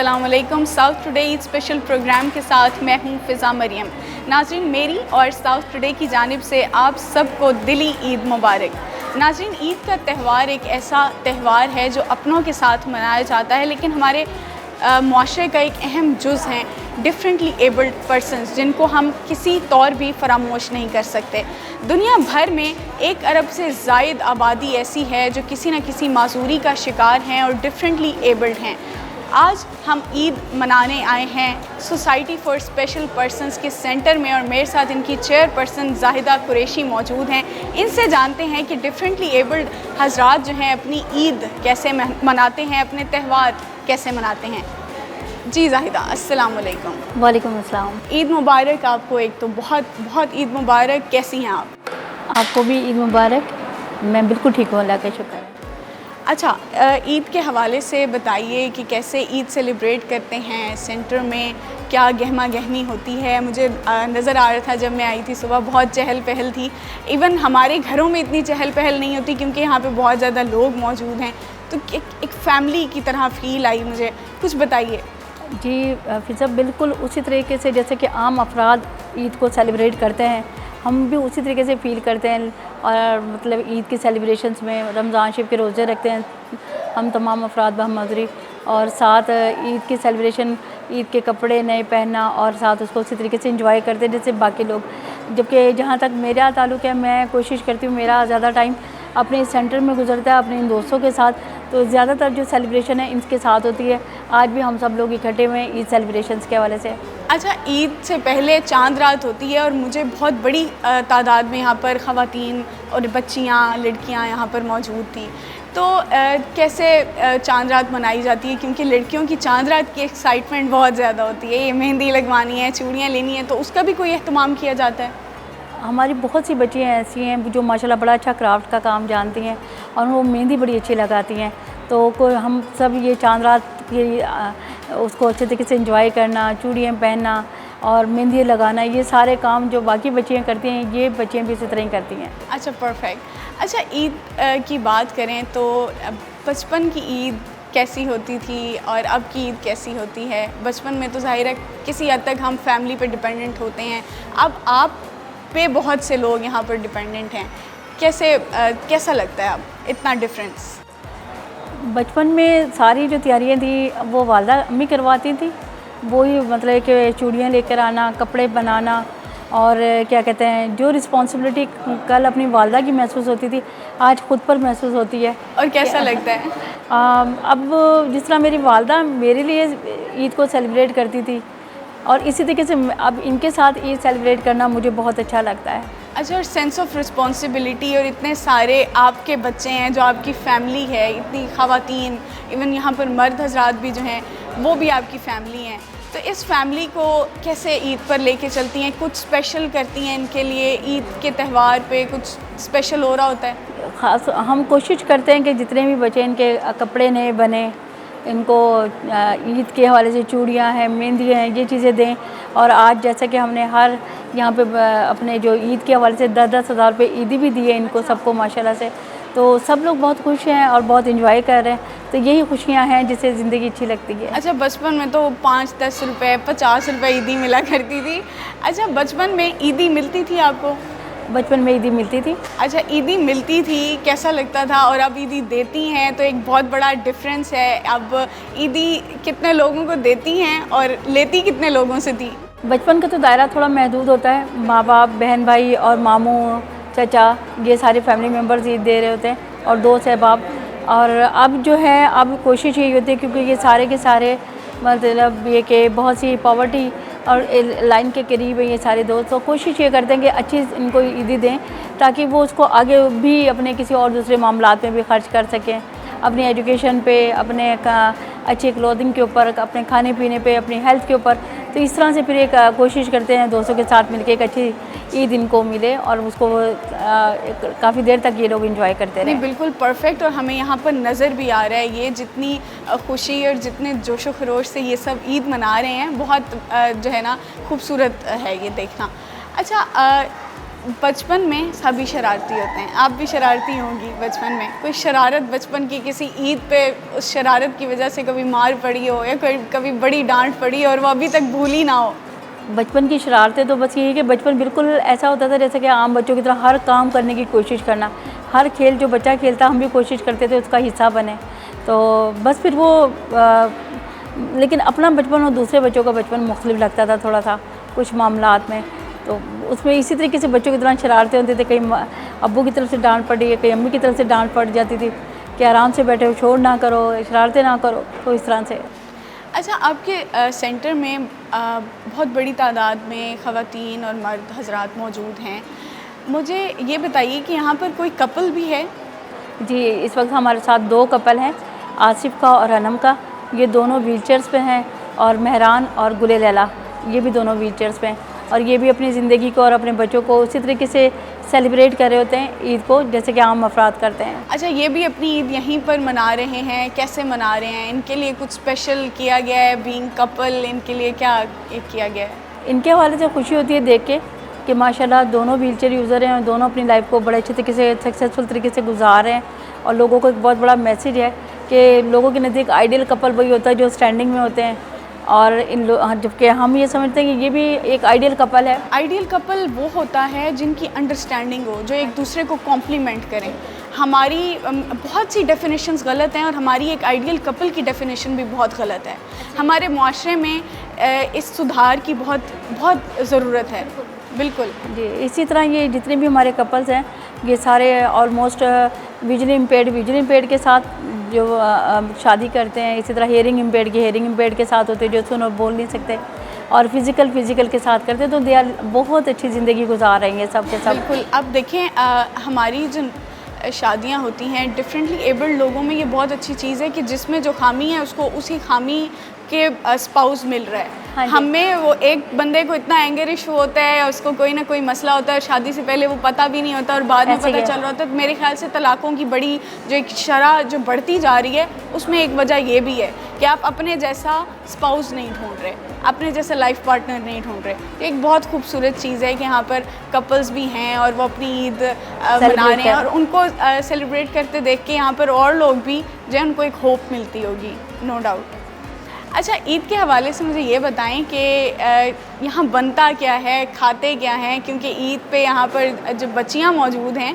अस्सलामुअलैकुम। South Today Eid special program के साथ मैं हूं फ़िज़ा मरियम। नाज़रीन, मेरी और साउथ टुडे की जानिब से आप सबको दिली ईद मुबारक। नाज़रीन, ईद का त्यौहार एक ऐसा त्यौहार है जो अपनों के साथ मनाया जाता है, लेकिन हमारे मुआशरे का एक अहम जुज़ हैं डिफरेंटली एबल्ड पर्सनस, जिनको हम किसी तौर भी फरामोश नहीं कर सकते। दुनिया भर में 1 अरब से ज़ायद आबादी ऐसी है जो किसी न किसी माजूरी का शिकार हैं और डिफरेंटली एबल्ड हैं। आज हम ईद मनाने आए हैं सोसाइटी फॉर स्पेशल पर्सनस के सेंटर में, और मेरे साथ इनकी चेयरपर्सन जाहिदा कुरैशी मौजूद हैं। इनसे जानते हैं कि डिफरेंटली एबल्ड हजरात जो हैं अपनी ईद कैसे मनाते हैं, अपने त्यौहार कैसे मनाते हैं। जी जाहिदा, अस्सलाम वालेकुम। वालेकुम अस्सलाम। ईद मुबारक आपको। एक तो बहुत ईद मुबारक। कैसी हैं आप? आपको भी ईद मुबारक। मैं बिल्कुल ठीक हूँ, अल्लाह का शुक्र है। अच्छा, ईद के हवाले से बताइए कि कैसे ईद सेलिब्रेट करते हैं सेंटर में, क्या गहमा गहमी होती है। मुझे नज़र आ रहा था जब मैं आई थी सुबह, बहुत चहल पहल थी। इवन हमारे घरों में इतनी चहल पहल नहीं होती क्योंकि यहाँ पे बहुत ज़्यादा लोग मौजूद हैं, तो एक फ़ैमिली की तरह फ़ील आई मुझे। कुछ बताइए। जी फ़िज़ा, बिल्कुल उसी तरीके से जैसे कि आम अफराद ईद को सेलिब्रेट करते हैं, हम भी उसी तरीके से फ़ील करते हैं। और मतलब ईद के सेलिब्रेशंस में रमज़ान शरीफ के रोज़े रखते हैं हम तमाम अफराद बहमज़री, और साथ ईद की सेलिब्रेशन, ईद के कपड़े नए पहनना, और साथ उसको उसी तरीके से एंजॉय करते हैं जैसे बाकी लोग। जबकि जहाँ तक मेरा ताल्लुक़ है, मैं कोशिश करती हूँ मेरा ज़्यादा टाइम अपने सेंटर में गुजरता है अपने इन दोस्तों के साथ, तो ज़्यादातर जो सेलिब्रेशन है इनके साथ होती है। आज भी हम सब लोग इकट्ठे हुए हैं ईद सेलिब्रेशंस के हवाले से। अच्छा, ईद से पहले चांद रात होती है और मुझे बहुत बड़ी तादाद में यहाँ पर ख़वातीन और बच्चियाँ, लड़कियाँ यहाँ पर मौजूद थी। तो कैसे चांद रात मनाई जाती है? क्योंकि लड़कियों की चांद रात की एक्साइटमेंट बहुत ज़्यादा होती है। ये मेहंदी लगवानी है, चूड़ियाँ लेनी है, तो उसका भी कोई एहतमाम किया जाता है? हमारी बहुत सी बच्चियाँ ऐसी हैं जो माशाल्लाह बड़ा अच्छा क्राफ्ट का काम जानती हैं और वो मेहंदी बड़ी अच्छी लगाती हैं। तो कोई हम सब ये चांद रात की उसको अच्छे तरीके से एंजॉय करना, चूड़ियाँ पहनना और मेहंदी लगाना, ये सारे काम जो बाकी बच्चियाँ करती हैं, ये बच्चियाँ भी इसी तरह ही करती हैं। अच्छा, परफेक्ट। अच्छा, ईद की बात करें तो बचपन की ईद कैसी होती थी और अब की ईद कैसी होती है? बचपन में तो ज़ाहिर है किसी हद तक हम फैमिली पे डिपेंडेंट होते हैं, अब आप पे बहुत से लोग यहाँ पर डिपेंडेंट हैं। कैसा लगता है अब इतना डिफरेंस? बचपन में सारी जो तैयारियाँ थी वो वालदा अम्मी करवाती थी, वही मतलब कि चूड़ियाँ लेकर आना, कपड़े बनाना, और क्या कहते हैं जो रिस्पॉन्सिबिलिटी कल अपनी वालदा की महसूस होती थी आज ख़ुद पर महसूस होती है। और कैसा लगता है? अब जिस तरह मेरी वालदा मेरे लिए ईद को सेलिब्रेट करती थी, और इसी तरीके से अब इनके साथ ईद सेलिब्रेट करना मुझे बहुत अच्छा लगता है। अच्छा, और सेंस ऑफ रिस्पॉन्सिबिलिटी, और इतने सारे आपके बच्चे हैं जो आपकी फ़ैमिली है, इतनी ख़वातीन, इवन यहाँ पर मर्द हजरात भी जो हैं वो भी आपकी फ़ैमिली हैं, तो इस फैमिली को कैसे ईद पर लेके चलती हैं? कुछ स्पेशल करती हैं इनके लिए? ईद के त्यौहार पे कुछ स्पेशल हो रहा होता है? ख़ास हम कोशिश करते हैं कि जितने भी बच्चे इनके कपड़े नए बने, इनको ईद के हवाले से चूड़ियाँ हैं, मेहंदी हैं, ये चीज़ें दें। और आज जैसा कि हमने हर यहाँ पे अपने जो ईद के हवाले से 10-10 हज़ार रुपये ईदी भी दिए इनको सबको माशाल्लाह से, तो सब लोग बहुत खुश हैं और बहुत एंजॉय कर रहे हैं। तो यही खुशियाँ हैं जिससे ज़िंदगी अच्छी लगती है। अच्छा, बचपन में तो 5-10 रुपये, 50 रुपये ईदी मिला करती थी। अच्छा, बचपन में ईदी मिलती थी आपको? बचपन में ईदी मिलती थी। अच्छा, ईदी मिलती थी, कैसा लगता था? और अब ईदी देती हैं तो एक बहुत बड़ा डिफरेंस है। अब ईदी कितने लोगों को देती हैं और लेती कितने लोगों से थी? बचपन का तो दायरा थोड़ा महदूद होता है, माँ बाप, बहन भाई और मामू, चाचा, ये सारे फैमिली मेम्बर्स ईद दे रहे होते हैं, और दोस्त अहबाब। और अब जो है अब कोशिश यही होती है, क्योंकि ये सारे के सारे मतलब ये कि बहुत सी पॉवर्टी और लाइन के करीब है ये सारे दोस्त, तो कोशिश ये करते हैं कि अच्छी इनको ईदी दें ताकि वो उसको आगे भी अपने किसी और दूसरे मामलात में भी खर्च कर सकें, अपनी एजुकेशन पे, अपने अच्छे क्लोथिंग के ऊपर, अपने खाने पीने पे, अपनी हेल्थ के ऊपर। तो इस तरह से फिर एक कोशिश करते हैं दोस्तों के साथ मिलकर एक अच्छी ईद इनको मिले और उसको काफ़ी देर तक ये लोग एंजॉय करते रहे। नहीं, बिल्कुल परफेक्ट। और हमें यहाँ पर नज़र भी आ रहा है ये जितनी खुशी और जितने जोशो खरोश से ये सब ईद मना रहे हैं, बहुत जो है ना खूबसूरत है ये देखना। अच्छा, बचपन में सभी शरारती होते हैं, आप भी शरारती होंगी बचपन में। कोई शरारत बचपन की किसी ईद पे उस शरारत की वजह से कभी मार पड़ी हो या कभी बड़ी डांट पड़ी और वो अभी तक भूली ना हो? बचपन की शरारतें तो बस यही कि बचपन बिल्कुल ऐसा होता था जैसे कि आम बच्चों की तरह हर काम करने की कोशिश करना, हर खेल जो बच्चा खेलता हम भी कोशिश करते थे उसका हिस्सा बने। तो बस फिर वो लेकिन अपना बचपन और दूसरे बच्चों का बचपन मुख्तलिफ लगता था थोड़ा सा कुछ मामलात में। तो उसमें इसी तरीके से बच्चों की तरह शरारतें होती थी, कहीं अब्बू की तरफ से डांट पड़ी है, कहीं अम्मी की तरफ से डांट पड़ जाती थी कि आराम से बैठे हो, शोर ना करो, शरारतें ना करो, तो इस तरह से। अच्छा, आपके सेंटर में बहुत बड़ी तादाद में ख़वातीन और मर्द हजरात मौजूद हैं। मुझे ये बताइए कि यहाँ पर कोई कपल भी है? जी, इस वक्त हमारे साथ 2 कपल हैं, आसिफ का और अनम का। ये दोनों व्हीलचेयर्स पे हैं और मेहरान और गुले लैला ये भी दोनों व्हीलचेयर्स पे हैं और ये भी अपनी ज़िंदगी को और अपने बच्चों को उसी तरीके से सेलिब्रेट कर रहे होते हैं ईद को जैसे कि आम अफराद करते हैं। अच्छा, ये भी अपनी ईद यहीं पर मना रहे हैं, कैसे मना रहे हैं? इनके लिए कुछ स्पेशल किया गया है? बीइंग कपल इनके लिए क्या किया गया है? इनके हवाले से खुशी होती है देख के कि माशाल्लाह दोनों व्हीलचेयर यूज़र हैं और दोनों अपनी लाइफ को बड़े अच्छे तरीके से सक्सेसफुल तरीके से गुजार रहे हैं। और लोगों को एक बहुत बड़ा मैसेज है कि लोगों के नज़दीक आइडियल कपल वही होता है जो स्टैंडिंग में होते हैं और जबकि हम ये समझते हैं कि ये भी एक आइडियल कपल है। आइडियल कपल वो होता है जिनकी अंडरस्टैंडिंग हो, जो एक दूसरे को कॉम्प्लीमेंट करें। हमारी बहुत सी डेफिनेशंस गलत हैं और हमारी एक आइडियल कपल की डेफिनेशन भी बहुत गलत है। हमारे मुआशरे में इस सुधार की बहुत ज़रूरत है। बिल्कुल जी, इसी तरह ये जितने भी हमारे कपल्स हैं ये सारे ऑलमोस्ट विजुअली इम्पेयर्ड के साथ जो शादी करते हैं, इसी तरह हेयरिंग इम्पेयर्ड के साथ होते हैं जो सुन और बोल नहीं सकते, और फिज़िकल के साथ करते हैं। तो दे आर बहुत अच्छी ज़िंदगी गुजार रही हैं सब के सब। बिल्कुल। अब देखें, हमारी जो शादियां होती हैं डिफरेंटली एबल्ड लोगों में, ये बहुत अच्छी चीज़ है कि जिसमें जो खामी है उसको उसी खामी के स्पाउस मिल रहा है। हाँ, हमें वो एक बंदे को इतना एंगर इशू होता है, उसको कोई ना कोई मसला होता है, शादी से पहले वो पता भी नहीं होता और बाद में पता चल रहा होता है। तो मेरे ख्याल से तलाक़ों की बड़ी जो एक शरह जो बढ़ती जा रही है उसमें एक वजह ये भी है कि आप अपने जैसा स्पाउस नहीं ढूंढ रहे, अपने जैसा लाइफ पार्टनर नहीं ढूंढ रहे। एक बहुत खूबसूरत चीज़ है कि यहाँ पर कपल्स भी हैं और वो अपनी ईद मना रहे हैं और उनको सेलिब्रेट करते देख के यहाँ पर और लोग भी जो है उनको एक होप मिलती होगी, नो डाउट। अच्छा, ईद के हवाले से मुझे ये बताएं कि यहाँ बनता क्या है, खाते क्या हैं? क्योंकि ईद पे यहाँ पर जो बच्चियाँ मौजूद हैं,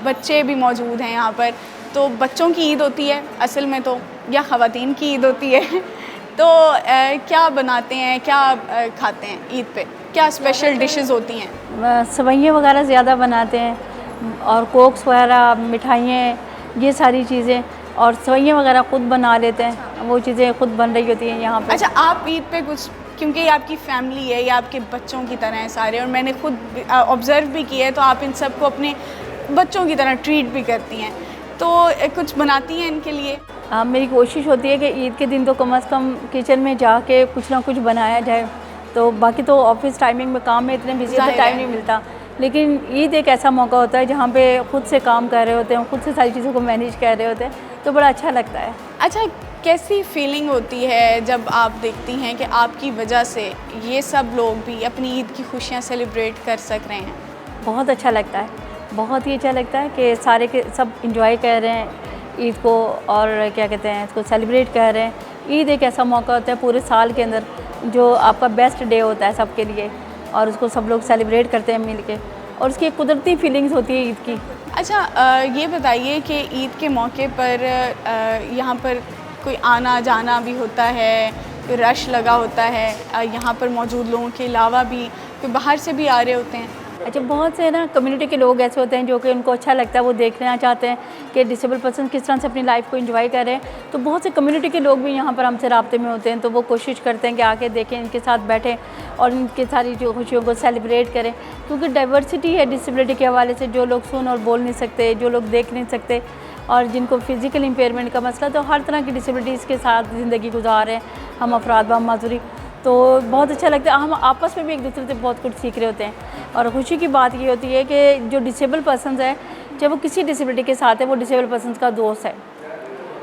बच्चे भी मौजूद हैं यहाँ पर, तो बच्चों की ईद होती है असल में तो, या ख़वातीन की ईद होती है तो क्या बनाते हैं, क्या खाते हैं ईद पे? क्या स्पेशल डिशेस होती हैं? सवैयाँ वगैरह ज़्यादा बनाते हैं और कोक्स वगैरह, मिठाइयाँ, ये सारी चीज़ें, और सवैयाँ वगैरह ख़ुद बना लेते हैं, वो चीज़ें ख़ुद बन रही होती हैं यहाँ पे। अच्छा, आप ईद पे कुछ, क्योंकि ये आपकी फैमिली है, ये आपके बच्चों की तरह हैं सारे, और मैंने खुद ऑब्ज़र्व भी किया है, तो आप इन सब को अपने बच्चों की तरह ट्रीट भी करती हैं, तो कुछ बनाती हैं इनके लिए? हाँ, मेरी कोशिश होती है कि ईद के दिन तो कम से कम किचन में जाके कुछ ना कुछ बनाया जाए। तो बाकी तो ऑफिस टाइमिंग में, काम में इतने बिजी होते टाइम नहीं मिलता, लेकिन ईद एक ऐसा मौका होता है जहाँ पे खुद से काम कर रहे होते हैं, खुद से सारी चीज़ों को मैनेज कर रहे होते हैं, तो बड़ा अच्छा लगता है। अच्छा, कैसी फीलिंग होती है जब आप देखती हैं कि आपकी वजह से ये सब लोग भी अपनी ईद की खुशियाँ सेलिब्रेट कर सक रहे हैं? बहुत अच्छा लगता है, बहुत ही अच्छा लगता है कि सारे के सब इंजॉय कर रहे हैं ईद को, और क्या कहते हैं इसको, सेलिब्रेट कर रहे हैं। ईद एक ऐसा मौका होता है पूरे साल के अंदर जो आपका बेस्ट डे होता है सबके लिए, और उसको सब लोग सेलिब्रेट करते हैं मिल के, और उसकी एक कुदरती फीलिंग्स होती है ईद की। अच्छा, ये बताइए कि ईद के मौके पर यहाँ पर कोई आना जाना भी होता है, कोई रश लगा होता है, यहाँ पर मौजूद लोगों के अलावा भी कोई बाहर से भी आ रहे होते हैं? अच्छा, बहुत से ना कम्युनिटी के लोग ऐसे होते हैं जो कि उनको अच्छा लगता है, वो देखना चाहते हैं कि डिसेबल पर्सन किस तरह से अपनी लाइफ को एंजॉय कर रहे हैं। तो बहुत से कम्युनिटी के लोग भी यहाँ पर हमसे राब्ते में होते हैं, तो वो कोशिश करते हैं कि आके देखें, इनके साथ बैठें और इनकी सारी जो खुशियों को सेलिब्रेट करें, क्योंकि डाइवर्सिटी है डिसेबिलिटी के हवाले से। जो लोग सुन और बोल नहीं सकते, जो लोग देख नहीं सकते, और जिनको फिज़िकल इम्पेयरमेंट का मसला, तो हर तरह की डिसेबिलिटीज़ के साथ ज़िंदगी गुजार रहे हैं हम अफराद व माजूरी। तो बहुत अच्छा लगता है, हम आपस में भी एक दूसरे से बहुत कुछ सीख रहे होते हैं। और खुशी की बात ये होती है कि जो डिसेबल पर्सन्स है, जब वो किसी डिसेबिलिटी के साथ है, वो डिसेबल पर्सन्स का दोस्त है,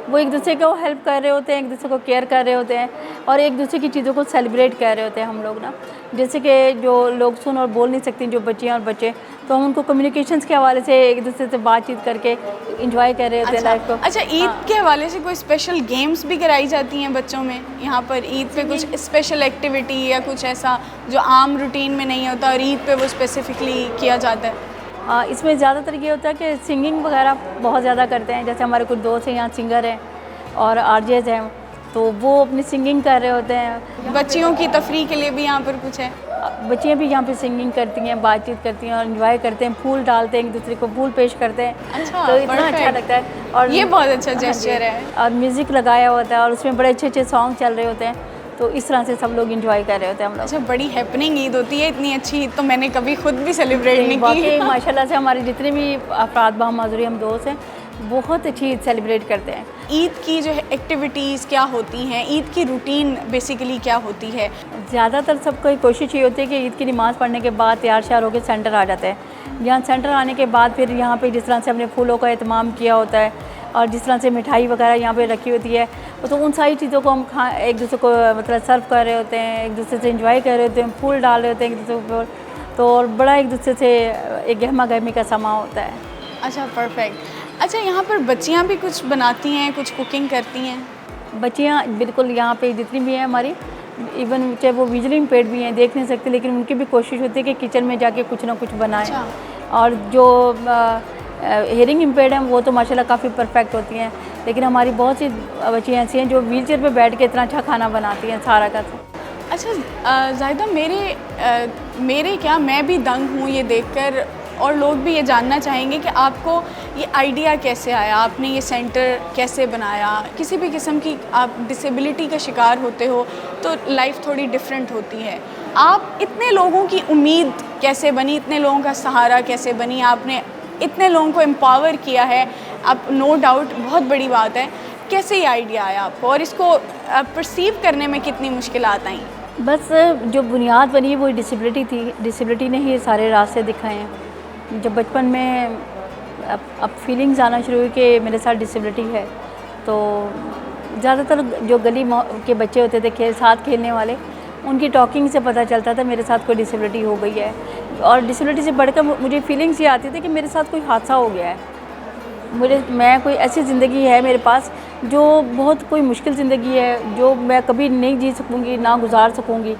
वो एक दूसरे को हेल्प कर रहे होते हैं, एक दूसरे को केयर कर रहे होते हैं और एक दूसरे की चीज़ों को सेलिब्रेट कर रहे होते हैं हम लोग ना। जैसे कि जो लोग सुन और बोल नहीं सकते, जो बच्चियाँ और बच्चे, तो हम उनको कम्युनिकेशंस के हवाले से एक दूसरे से बातचीत करके इंजॉय कर रहे होते हैं लाइफ को। अच्छा, ईद के हवाले से कोई स्पेशल गेम्स भी कराई जाती हैं बच्चों में यहाँ पर? ईद पे कुछ स्पेशल एक्टिविटी या कुछ ऐसा जो आम रूटीन में नहीं होता और ईद पे वो स्पेसिफिकली किया जाता है? इसमें ज़्यादातर ये होता है कि सिंगिंग वगैरह बहुत ज़्यादा करते हैं। जैसे हमारे कुछ दोस्त हैं यहाँ सिंगर हैं और आरजेज हैं, तो वो अपनी सिंगिंग कर रहे होते हैं। बच्चियों की तफरीह के लिए भी यहाँ पर कुछ है? बच्चियाँ भी यहाँ पे सिंगिंग करती हैं, बातचीत करती हैं और एंजॉय करते हैं, फूल डालते हैं, एक दूसरे को फूल पेश करते हैं। अच्छा, तो इतना अच्छा लगता है और ये बहुत अच्छा जेस्चर है। और म्यूज़िक लगाया होता है और उसमें बड़े अच्छे अच्छे सॉन्ग चल रहे होते हैं, तो इस तरह से सब लोग एंजॉय कर रहे होते हैं हम लोग। अच्छा, बड़ी हैपनिंग ईद होती है। इतनी अच्छी ईद तो मैंने कभी खुद भी सेलिब्रेट नहीं की। माशाल्लाह से हमारे जितने भी अफराद बाहमाज़ुरी हम दोस्त हैं बहुत अच्छी ईद सेलिब्रेट करते हैं। ईद की जो है एक्टिविटीज़ क्या होती हैं, ईद की रूटीन बेसिकली क्या होती है? ज़्यादातर सबको कोशिश ये होती है कि ईद की नमाज़ पढ़ने के बाद तैयार श्यार होकर सेंटर आ जाते हैं। यहाँ सेंटर आने के बाद फिर यहाँ पे जिस तरह से हमने फूलों का एहतमाम किया होता है और जिस तरह से मिठाई वगैरह यहाँ पे रखी होती है, तो उन सारी चीज़ों को हम एक दूसरे को मतलब सर्व कर रहे होते हैं, एक दूसरे से एंजॉय कर रहे होते हैं, फूल डाल रहे होते हैं एक दूसरे के ऊपर, तो और बड़ा एक दूसरे से एक गहमा गहमी का समा होता है। अच्छा, परफेक्ट। अच्छा, यहाँ पर बच्चियाँ भी कुछ बनाती हैं, कुछ कुकिंग करती हैं? बच्चियाँ बिल्कुल यहाँ पे जितनी भी हैं हमारी, इवन चाहे वो विजुअली इम्पेयर्ड भी हैं, देख नहीं सकते, लेकिन उनकी भी कोशिश होती है कि किचन में जाके कुछ ना कुछ बनाएं। अच्छा। और जो हेयरिंग इम्पेयर्ड हैं वो तो माशाल्लाह काफ़ी परफेक्ट होती हैं, लेकिन हमारी बहुत सी बच्चियाँ ऐसी हैं जो व्हील चेयर पर बैठ के इतना अच्छा खाना बनाती हैं सारा का। अच्छा ज़ाहिदा, मैं भी दंग हूँ ये देखकर, और लोग भी ये जानना चाहेंगे कि आपको ये आइडिया कैसे आया, आपने ये सेंटर कैसे बनाया? किसी भी किस्म की आप डिसेबिलिटी का शिकार होते हो तो लाइफ थोड़ी डिफरेंट होती है। आप इतने लोगों की उम्मीद कैसे बनी, इतने लोगों का सहारा कैसे बनी? आपने इतने लोगों को एम्पावर किया है, आप नो डाउट बहुत बड़ी बात है। कैसे ये आइडिया आया आपको और इसको परसीव करने में कितनी मुश्किलात आई? बस जो बुनियाद बनी वो डिसेबिलिटी थी, डिसेबिलिटी ने ही सारे रास्ते दिखाए हैं। जब बचपन में अब फीलिंग्स आना शुरू हुई कि मेरे साथ डिसेबिलिटी है, तो ज़्यादातर जो गली के बच्चे होते थे साथ खेलने वाले, उनकी टॉकिंग से पता चलता था मेरे साथ कोई डिसेबिलिटी हो गई है। और डिसेबिलिटी से बढ़कर मुझे फीलिंग्स ये आती थी कि मेरे साथ कोई हादसा हो गया है, मैं कोई ऐसी ज़िंदगी है मेरे पास जो बहुत कोई मुश्किल ज़िंदगी है, जो मैं कभी नहीं जी सकूँगी, ना गुजार सकूँगी।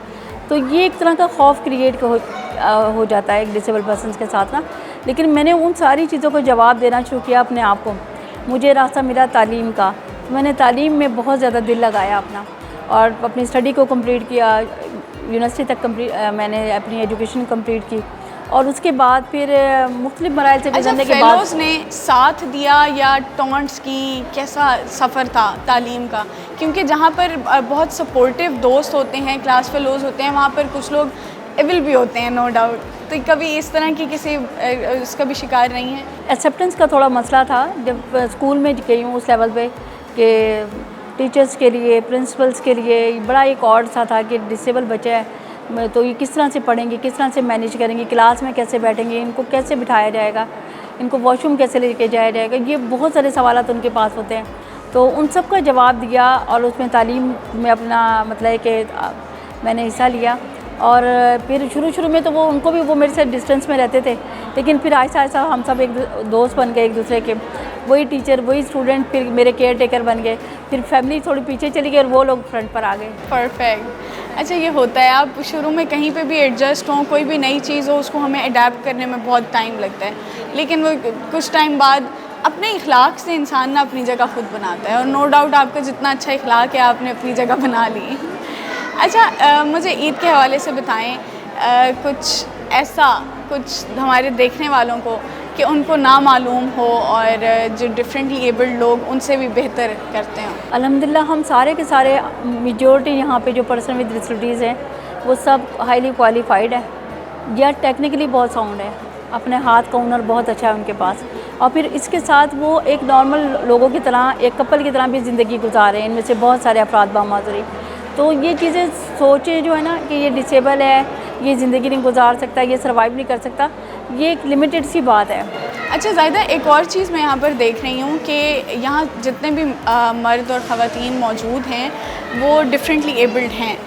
तो ये एक तरह का खौफ क्रिएट हो जाता है एक डिसेबल पर्सन के साथ ना। लेकिन मैंने उन सारी चीज़ों को जवाब देना शुरू किया अपने आप को। मुझे रास्ता मिला तालीम का, मैंने तालीम में बहुत ज़्यादा दिल लगाया अपना और अपनी स्टडी को कंप्लीट किया, यूनिवर्सिटी तक मैंने अपनी एजुकेशन कंप्लीट की। और उसके बाद फिर मुख्तलिफ मराइल से गुजरने के बाद फेलोज़ ने साथ दिया या टॉन्ट्स की, कैसा सफ़र था तालीम का? क्योंकि जहाँ पर बहुत सपोर्टिव दोस्त होते हैं, क्लास फेलोज़ होते हैं, वहाँ पर कुछ लोग एविल भी होते हैं, नो डाउट। तो कभी इस तरह की किसी उसका भी शिकार नहीं है? एक्सेप्टेंस का थोड़ा मसला था जब स्कूल में गई हूँ उस लेवल पे कि टीचर्स के लिए, प्रिंसिपल्स के लिए बड़ा एक ऑड सा था कि डिसेबल बच्चा है तो ये किस तरह से पढ़ेंगे, किस तरह से मैनेज करेंगे, क्लास में कैसे बैठेंगे, इनको कैसे बिठाया जाएगा, इनको वॉशरूम कैसे लेके जाया जाएगा, ये बहुत सारे सवाल उनके पास होते हैं। तो उन सब का जवाब दिया और उसमें तालीम में अपना मतलब कि मैंने हिस्सा लिया। और फिर शुरू में तो उनको भी वो मेरे से डिस्टेंस में रहते थे, लेकिन फिर आहिस्ता हम सब एक दोस्त बन गए एक दूसरे के, वही टीचर वही स्टूडेंट फिर मेरे केयर टेकर बन गए, फिर फैमिली थोड़ी पीछे चली गई और वो लोग फ्रंट पर आ गए। परफेक्ट। अच्छा, ये होता है आप शुरू में कहीं पे भी एडजस्ट हों, कोई भी नई चीज़ हो, उसको हमें अडेप्ट करने में बहुत टाइम लगता है, लेकिन वो कुछ टाइम बाद अपने इखलाक से इंसान ना अपनी जगह खुद बनाता है। और नो डाउट आपका जितना अच्छा इखलाक है आपने अपनी जगह बना ली। अच्छा, मुझे ईद के हवाले से बताएं कुछ ऐसा, कुछ हमारे देखने वालों को कि उनको ना मालूम हो और जो डिफरेंटली एबल्ड लोग उनसे भी बेहतर करते हैं। अल्हम्दुलिल्लाह हम सारे के सारे मेजॉरिटी यहाँ पे जो पर्सन विद डिसेबिलिटीज़ हैं वो सब हाईली क्वालिफाइड है या टेक्निकली बहुत साउंड है, अपने हाथ का हुनर बहुत अच्छा है उनके पास, और फिर इसके साथ वो एक नॉर्मल लोगों की तरह, एक कपल की तरह भी ज़िंदगी गुजार रहे हैं। इनमें से बहुत सारे अफराद बामाज़ुरी, तो ये चीज़ें सोचे जो है ना कि ये डिसेबल है, ये ज़िंदगी नहीं गुजार सकता, ये सर्वाइव नहीं कर सकता, ये एक लिमिटेड सी बात है। अच्छा ज़ाहिदा, एक और चीज़ मैं यहाँ पर देख रही हूँ कि यहाँ जितने भी मर्द और ख़वातीन मौजूद हैं वो डिफरेंटली एबल्ड हैं,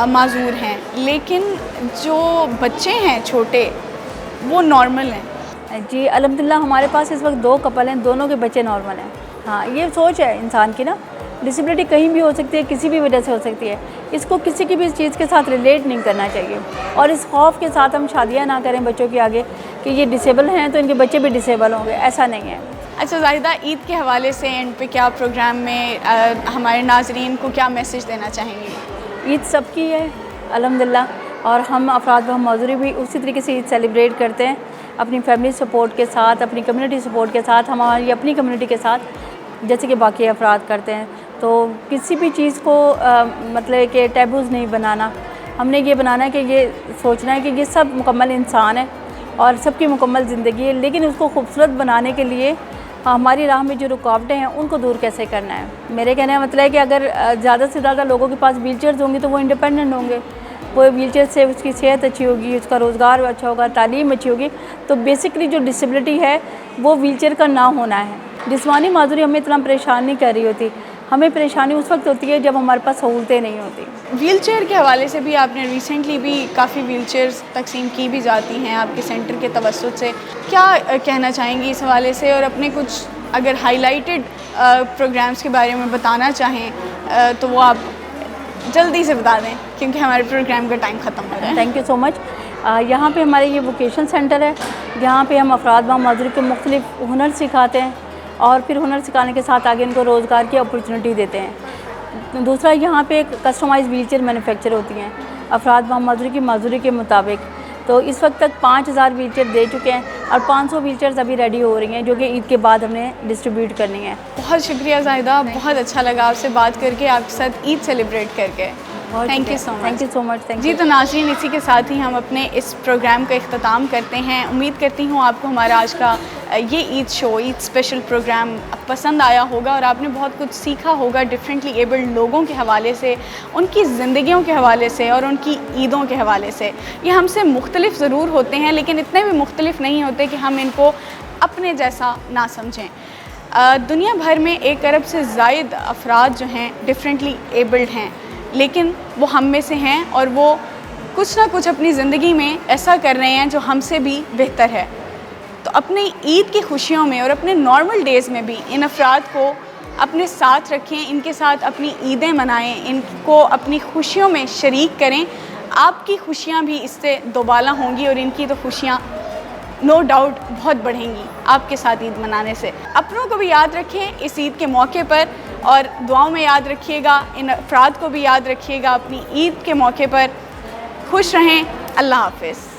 माजूर हैं, लेकिन जो बच्चे हैं छोटे वो नॉर्मल हैं। जी अल्हम्दुलिल्लाह हमारे पास इस वक्त 2 कपल हैं, दोनों के बच्चे नॉर्मल हैं। हाँ, ये सोच है इंसान की ना, डिसेबिलिटी कहीं भी हो सकती है, किसी भी वजह से हो सकती है। इसको किसी की भी चीज़ के साथ रिलेट नहीं करना चाहिए और इस खौफ के साथ हम शादियाँ ना करें बच्चों के आगे कि ये डिसेबल हैं तो इनके बच्चे भी डिसेबल होंगे, ऐसा नहीं है। अच्छा ज़ाहिदा, ईद के हवाले से एंड पे क्या प्रोग्राम में हमारे नाज़रीन को क्या मैसेज देना चाहेंगे? ईद सबकी है अल्हम्दुलिल्लाह, और हम अफराद व माजूरी भी उसी तरीके से ईद सेलिब्रेट करते हैं, अपनी फैमिली सपोर्ट के साथ, अपनी कम्युनिटी सपोर्ट के साथ, हमारी अपनी कम्युनिटी के साथ जैसे कि बाकी अफराद करते हैं। तो किसी भी चीज़ को मतलब कि टैबूज़ नहीं बनाना, हमने ये बनाना है कि ये सोचना है कि ये सब मुकम्मल इंसान है और सबकी मुकम्मल ज़िंदगी है, लेकिन उसको खूबसूरत बनाने के लिए हमारी राह में जो रुकावटें हैं उनको दूर कैसे करना है। मेरे कहने का मतलब है कि अगर ज़्यादा से ज़्यादा लोगों के पास व्हीलचेयर्स होंगी तो वो इंडिपेंडेंट होंगे, वो व्हीलचेयर से उसकी सेहत अच्छी होगी, उसका रोज़गार अच्छा होगा, तालीम अच्छी होगी। तो बेसिकली जो डिसेबिलिटी है वो व्हीलचेयर का ना होना है। जिस्मानी माजूरी हमें इतना परेशान नहीं कर रही होती, हमें परेशानी उस वक्त होती है जब हमारे पास सहूलतें नहीं होती। व्हीलचेयर के हवाले से भी आपने रिसेंटली भी काफ़ी व्हीलचेयर्स तकसीम की भी जाती हैं आपके सेंटर के तवस्सुत से, क्या कहना चाहेंगी इस हवाले से? और अपने कुछ अगर हाईलाइटेड प्रोग्राम्स के बारे में बताना चाहें तो वो आप जल्दी से बता दें क्योंकि हमारे प्रोग्राम का टाइम ख़त्म हो रहा है। Thank you so much. यहाँ पे हमारे ये वोकेशन सेंटर है, जहाँ पे हम अफराद व माजूरी के मुख्तलिफ हुनर सिखाते हैं और फिर हुनर सिखाने के साथ आगे इनको रोज़गार की अपॉर्चुनिटी देते हैं। दूसरा, यहाँ पे कस्टमाइज़ व्हीलचेयर मैन्युफैक्चर होती हैं अफराद व माजूरी के मुताबिक। तो इस वक्त तक 5000 व्हीलचेयर दे चुके हैं और 500 व्हीलचेयर्स अभी रेडी हो रही हैं जो कि ईद के बाद हमने डिस्ट्रीब्यूट करनी है। बहुत शुक्रिया ज़ाहिदा, बहुत अच्छा लगा आपसे बात करके, आपके साथ ईद सेलिब्रेट करके। Thank you so much. Thank you so much. Thank जी, तो नाज़रीन, इसी के साथ ही हम अपने इस प्रोग्राम का इख्तिताम करते हैं। उम्मीद करती हूँ आपको हमारा आज का ये Eid show, Eid special program पसंद आया होगा और आपने बहुत कुछ सीखा होगा डिफरेंटली एबल्ड लोगों के हवाले से, उनकी ज़िंदगियों के हवाले से और उनकी ईदों के हवाले से। ये हमसे मुख्तलिफ ज़रूर होते हैं लेकिन इतने भी मुख्तलिफ नहीं होते कि हम इनको अपने जैसा ना समझें। दुनिया भर में 1 अरब से ज़ायद अफराद जो हैं डिफरेंटली एबल्ड हैं, लेकिन वो हम में से हैं और वो कुछ ना कुछ अपनी ज़िंदगी में ऐसा कर रहे हैं जो हमसे भी बेहतर है। तो अपनी ईद की खुशियों में और अपने नॉर्मल डेज़ में भी इन अफराद को अपने साथ रखें, इनके साथ अपनी ईदें मनाएं, इनको अपनी खुशियों में शरीक करें। आपकी खुशियाँ भी इससे दोबाला होंगी और इनकी तो खुशियाँ नो डाउट बहुत बढ़ेंगी आपके साथ ईद मनाने से। अपनों को भी याद रखें इस ईद के मौके पर और दुआओं में याद रखिएगा, इन अफराद को भी याद रखिएगा अपनी ईद के मौके पर। खुश रहें। अल्लाह हाफ़िज़।